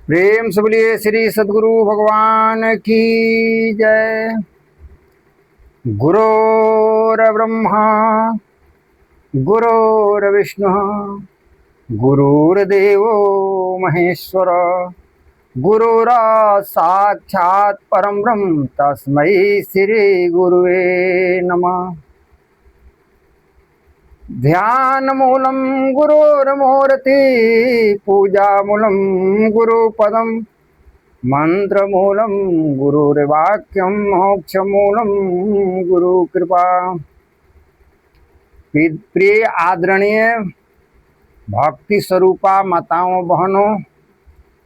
प्रेम से बोलिए श्री सद्गुरु भगवान की जय। गुरुर्ब्रह्मा गुरुर्विष्णु गुरुर्देवो महेश्वर गुरुर साक्षात् परम ब्रह्म तस्मै श्री गुरुवे नमः। ध्यान मूलम गुरुर्मूर्ति पूजा मूलम गुरुपदम मंत्र मूलम गुरुर्वाक्यम मोक्ष मूलम गुरु कृपा। प्रिय आदरणीय भक्ति स्वरूपा माताओं बहनों,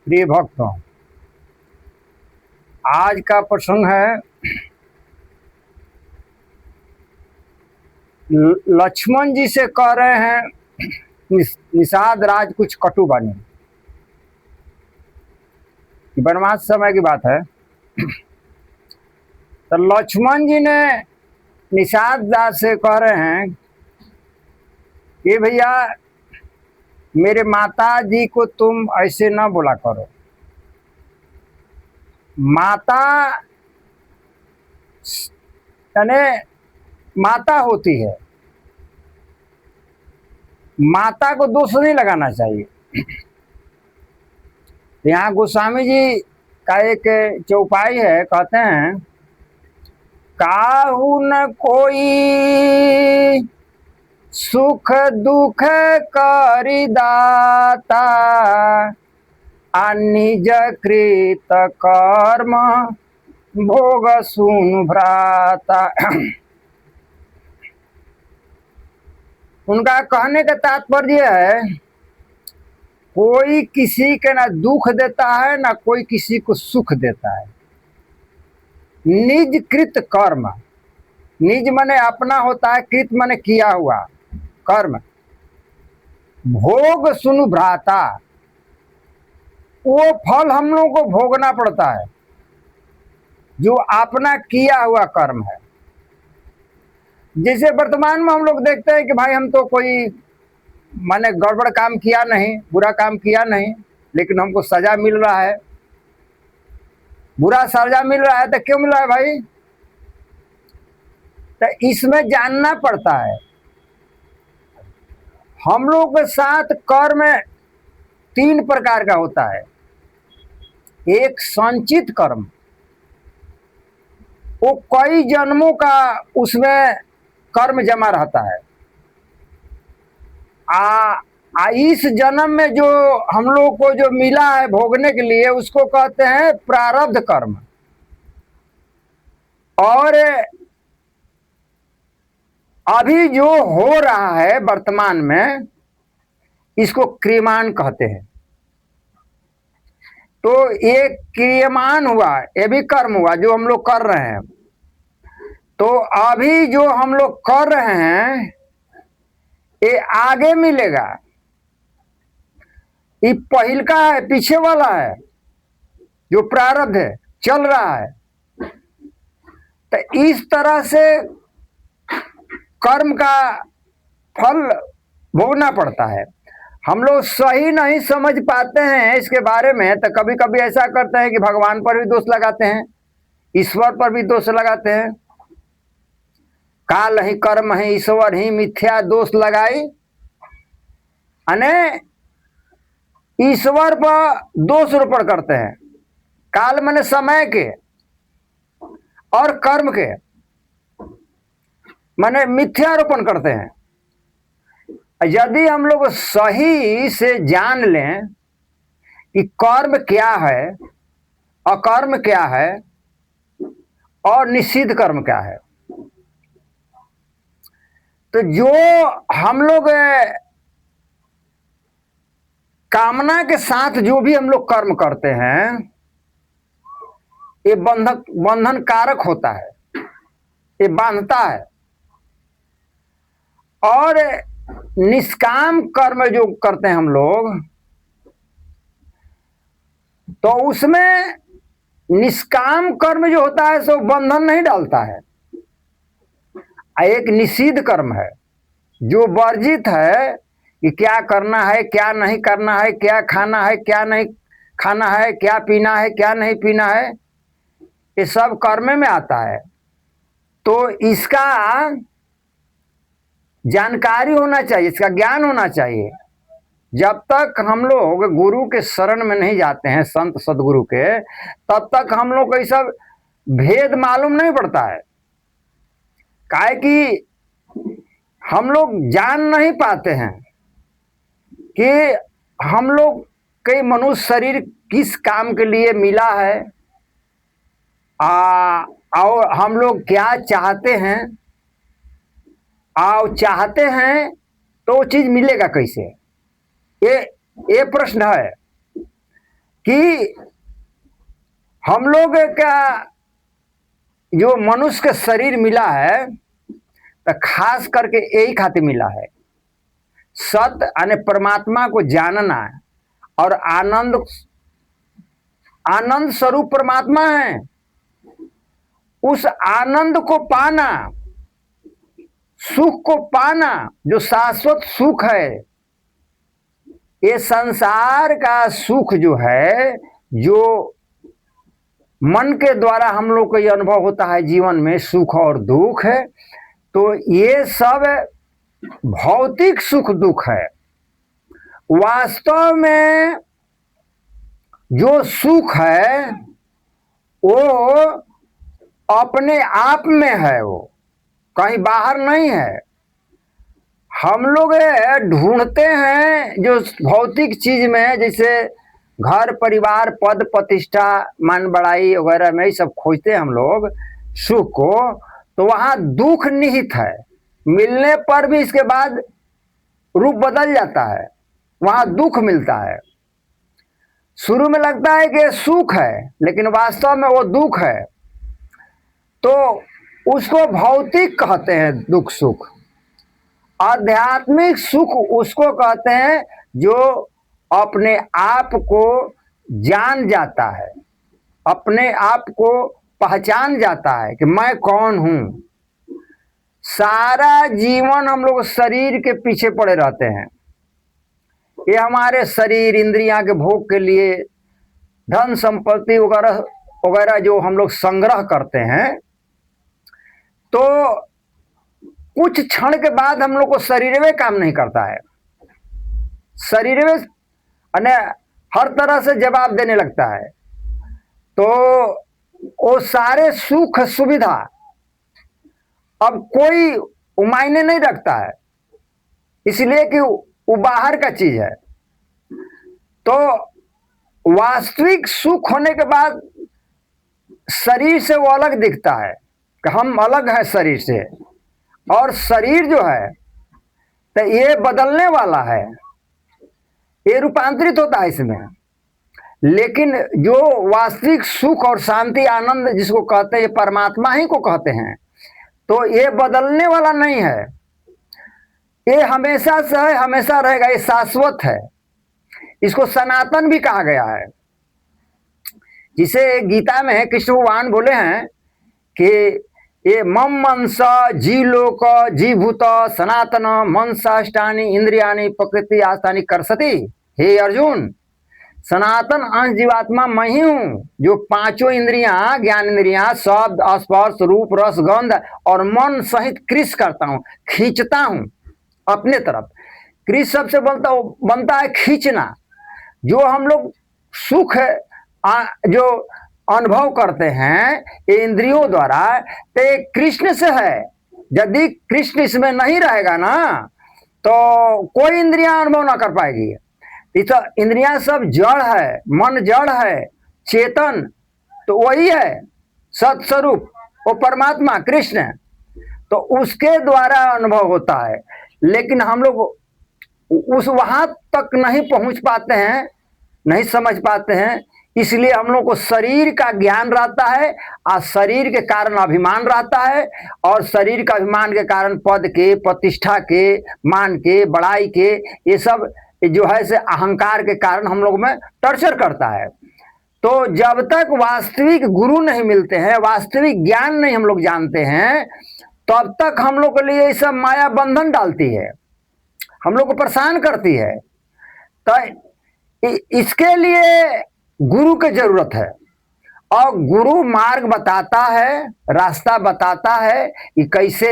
प्रिय भक्तों, आज का प्रसंग है लक्ष्मण जी से कह रहे हैं निषाद राज कुछ कटु बने। वनवास समय की बात है। तो लक्ष्मण जी ने निषाद राज से कह रहे हैं कि भैया मेरे माता जी को तुम ऐसे ना बोला करो। माता यानी माता होती है, माता को दोष नहीं लगाना चाहिए। यहाँ गोस्वामी जी का एक चौपाई है, कहते हैं काहू न कोई सुख दुख करि दाता निज कृत कर्म भोग सुन भ्राता। उनका कहने का तात्पर्य है कोई किसी के ना दुख देता है ना कोई किसी को सुख देता है। निज कृत कर्म, निज माने अपना होता है, कृत माने किया हुआ कर्म, भोग सुनु भ्राता, वो फल हम लोगों को भोगना पड़ता है जो अपना किया हुआ कर्म है। जैसे वर्तमान में हम लोग देखते हैं कि भाई हम तो कोई माने गड़बड़ काम किया नहीं, बुरा काम किया नहीं, लेकिन हमको सजा मिल रहा है। बुरा सजा मिल रहा है तो क्यों मिल रहा है भाई? तो इसमें जानना पड़ता है हम लोग के साथ कर्म 3 प्रकार का होता है। एक संचित कर्म, वो कई जन्मों का उसमें कर्म जमा रहता है। इस जन्म में जो हम लोग को जो मिला है भोगने के लिए उसको कहते हैं प्रारब्ध कर्म। और अभी जो हो रहा है वर्तमान में इसको क्रियमान कहते हैं। तो ये क्रियमान हुआ, ये भी कर्म हुआ जो हम लोग कर रहे हैं। तो अभी जो हम लोग कर रहे हैं ये आगे मिलेगा। ये पहिल का है, पीछे वाला है जो प्रारब्ध है, चल रहा है। तो इस तरह से कर्म का फल भोगना पड़ता है। हम लोग सही नहीं समझ पाते हैं इसके बारे में, तो कभी कभी ऐसा करते हैं कि भगवान पर भी दोष लगाते हैं, ईश्वर पर भी दोष लगाते हैं। काल ही कर्म ही ईश्वर ही मिथ्या दोष लगाई, अने ईश्वर पर दोष रोपण करते हैं। काल माने समय के और कर्म के माने मिथ्यारोपण करते हैं। यदि हम लोग सही से जान लें कि कर्म क्या है, अकर्म क्या है और निषिद्ध कर्म क्या है, तो जो हम लोग कामना के साथ जो भी हम लोग कर्म करते हैं ये बंधन कारक होता है, ये बांधता है। और निष्काम कर्म जो करते हैं हम लोग, तो उसमें निष्काम कर्म जो होता है सो बंधन नहीं डालता है। एक निषिद्ध कर्म है जो वर्जित है कि क्या करना है क्या नहीं करना है, क्या खाना है क्या नहीं खाना है, क्या पीना है, क्या नहीं पीना है, ये सब कर्म में आता है। तो इसका जानकारी होना चाहिए, इसका ज्ञान होना चाहिए। जब तक हम लोग गुरु के शरण में नहीं जाते हैं, संत सदगुरु के, तब तक हम लोग को ये सब भेद मालूम नहीं पड़ता है। काहे कि हम लोग जान नहीं पाते हैं कि हम लोग के मनुष्य शरीर किस काम के लिए मिला है, और हम लोग क्या चाहते हैं, और चाहते हैं तो वो चीज मिलेगा कैसे। ये प्रश्न है कि हम लोग का जो मनुष्य का शरीर मिला है तो खास करके यही खातिर मिला है, सत्य यानी परमात्मा को जानना और आनंद स्वरूप परमात्मा है, उस आनंद को पाना, सुख को पाना, जो शाश्वत सुख है। ये संसार का सुख जो है, जो मन के द्वारा हम लोग को ये अनुभव होता है जीवन में, सुख और दुख है, तो ये सब भौतिक सुख दुख है। वास्तव में जो सुख है वो अपने आप में है, वो कहीं बाहर नहीं है। हम लोग ढूंढते हैं जो भौतिक चीज में, जैसे घर परिवार पद प्रतिष्ठा मान बड़ाई वगैरह में सब खोजते हैं हम लोग सुख को, तो वहां दुख निहित है। मिलने पर भी इसके बाद रूप बदल जाता है, वहां दुख मिलता है। शुरू में लगता है कि सुख है, लेकिन वास्तव में वो दुख है। तो उसको भौतिक कहते हैं दुख सुख। आध्यात्मिक सुख उसको कहते हैं जो अपने आप को जान जाता है, अपने आप को पहचान जाता है कि मैं कौन हूं। सारा जीवन हम लोग शरीर के पीछे पड़े रहते हैं। ये हमारे शरीर इंद्रियां के भोग के लिए धन संपत्ति वगैरह वगैरह जो हम लोग संग्रह करते हैं, तो कुछ क्षण के बाद हम लोग को शरीर में काम नहीं करता है। शरीर में हर तरह से जवाब देने लगता है। तो वो सारे सुख सुविधा अब कोई मायने नहीं रखता है, इसलिए कि वो बाहर का चीज है। तो वास्तविक सुख होने के बाद शरीर से वो अलग दिखता है कि हम अलग है शरीर से, और शरीर जो है तो ये बदलने वाला है, ये रूपांतरित होता है इसमें। लेकिन जो वास्तविक सुख और शांति आनंद जिसको कहते हैं, ये परमात्मा ही को कहते हैं, तो ये बदलने वाला नहीं है, ये हमेशा से है, हमेशा रहेगा, ये शाश्वत है। इसको सनातन भी कहा गया है। जिसे गीता में कृष्ण भगवान बोले हैं कि ये मम मनस जीलोक जीभूत सनातन मनसाष्टानि इंद्रियानि प्रकृति आस्थानी करसति। हे अर्जुन, सनातन अंश जीवात्मा मैं ही हूं, जो पांचों इंद्रियां, ज्ञान इंद्रियां, शब्द स्पर्श रूप रस गंध और मन सहित कृष करता हूं, खींचता हूं अपने तरफ। कृष शब्द से बनता है खींचना। जो हम लोग सुख जो अनुभव करते हैं ये इंद्रियों द्वारा, तो कृष्ण से है। यदि कृष्ण इसमें नहीं रहेगा ना, तो कोई इंद्रियां अनुभव ना कर पाएगी। तो इंद्रियां सब जड़ है, मन जड़ है, चेतन तो वही है सत्स्वरूप, वो परमात्मा कृष्ण, तो उसके द्वारा अनुभव होता है। लेकिन हम लोग उस वहां तक नहीं पहुंच पाते हैं, नहीं समझ पाते हैं, इसलिए हम लोग को शरीर का ज्ञान रहता है और शरीर के कारण अभिमान रहता है, और शरीर का अभिमान के कारण पद के, प्रतिष्ठा के, मान के, बड़ाई के, ये सब जो है से अहंकार के कारण हम लोग में टर्चर करता है। तो जब तक वास्तविक गुरु नहीं मिलते हैं, वास्तविक ज्ञान नहीं हम लोग जानते हैं, तब तक हम लोग के लिए ये सब माया बंधन डालती है, हम लोग को परेशान करती है। तो इसके लिए गुरु की जरूरत है। और गुरु मार्ग बताता है, रास्ता बताता है कि कैसे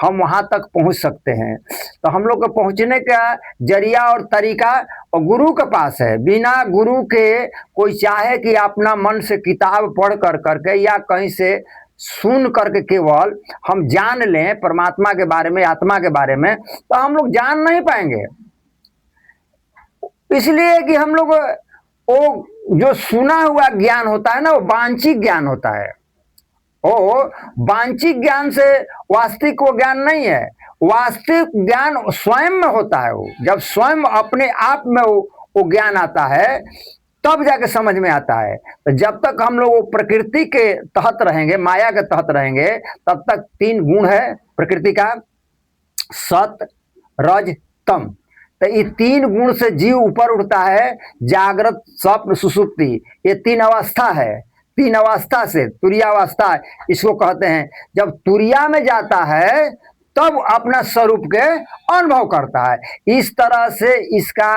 हम वहां तक पहुंच सकते हैं। तो हम लोग को पहुंचने का जरिया और तरीका और गुरु के पास है। बिना गुरु के कोई चाहे कि अपना मन से किताब पढ़ कर करके या कहीं से सुन करके केवल हम जान लें परमात्मा के बारे में, आत्मा के बारे में, तो हम लोग जान नहीं पाएंगे। इसलिए कि हम लोग वो जो सुना हुआ ज्ञान होता है ना, वो वांछिक ज्ञान होता है। वो वांछिक ज्ञान से वास्तविक वो ज्ञान नहीं है। वास्तविक ज्ञान स्वयं में होता है। वो जब स्वयं अपने आप में वो ज्ञान आता है तब जाके समझ में आता है। तो जब तक हम लोग प्रकृति के तहत रहेंगे, माया के तहत रहेंगे, तब तक 3 गुण है प्रकृति का, सत, रज, तम। तो ये 3 गुण से जीव ऊपर उठता है। जागृत, स्वप्न, सुषुप्ति, ये 3 अवस्था है। 3 अवस्था से तुरीयावस्था इसको कहते हैं। जब तुरिया में जाता है तब अपना स्वरूप के अनुभव करता है। इस तरह से इसका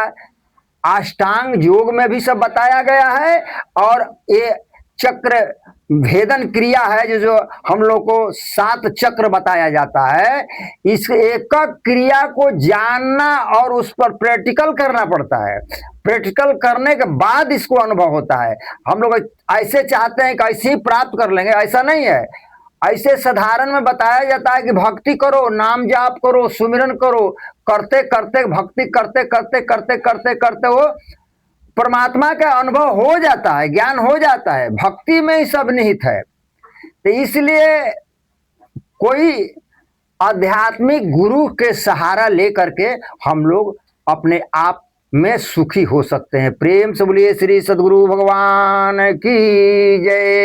अष्टांग योग में भी सब बताया गया है। और ये चक्र भेदन क्रिया है जो हम लोग को 7 चक्र बताया जाता है। इस एक क्रिया को जानना और उस पर प्रैक्टिकल करना पड़ता है। प्रैक्टिकल करने के बाद इसको अनुभव होता है। हम लोग ऐसे चाहते हैं कि ऐसे ही प्राप्त कर लेंगे, ऐसा नहीं है। ऐसे साधारण में बताया जाता है कि भक्ति करो, नाम जाप करो, सुमिरन करो, करते करते भक्ति करते करते करते करते करते वो परमात्मा का अनुभव हो जाता है, ज्ञान हो जाता है। भक्ति में ही सब निहित है। तो इसलिए कोई आध्यात्मिक गुरु के सहारा लेकर के हम लोग अपने आप में सुखी हो सकते हैं। प्रेम से बोलिए श्री सद्गुरु भगवान की जय।